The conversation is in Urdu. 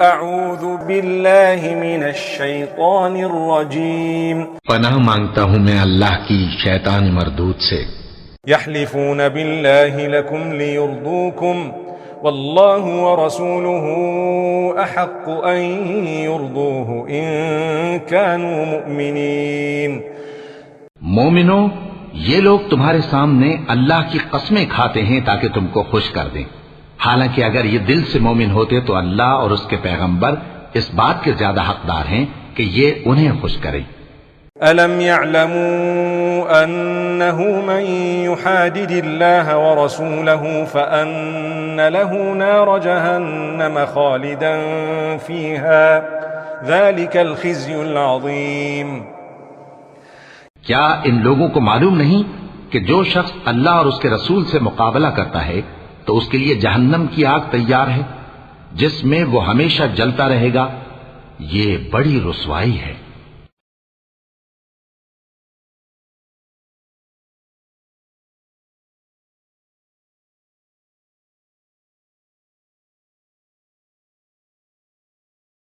اعوذ باللہ من الشیطان الرجیم پناہ مانگتا ہوں میں اللہ کی شیطان مردود سے۔ یحلفون باللہ لکم لیرضوکم واللہ ورسولہ احق ان یرضوہ ان كانوا مؤمنین۔ مومنو، یہ لوگ تمہارے سامنے اللہ کی قسمیں کھاتے ہیں تاکہ تم کو خوش کر دیں، حالانکہ اگر یہ دل سے مومن ہوتے تو اللہ اور اس کے پیغمبر اس بات کے زیادہ حقدار ہیں کہ یہ انہیں خوش کریں۔ أَلَمْ يَعْلَمُوا أَنَّهُ مَنْ يُحَادِدِ اللَّهَ وَرَسُولَهُ فَأَنَّ لَهُ نَارَ جَهَنَّمَ خَالِدًا فِيهَا ذَلِكَ الْخِزْيُ الْعَظِيمُ۔ کیا ان لوگوں کو معلوم نہیں کہ جو شخص اللہ اور اس کے رسول سے مقابلہ کرتا ہے تو اس کے لیے جہنم کی آگ تیار ہے جس میں وہ ہمیشہ جلتا رہے گا، یہ بڑی رسوائی ہے۔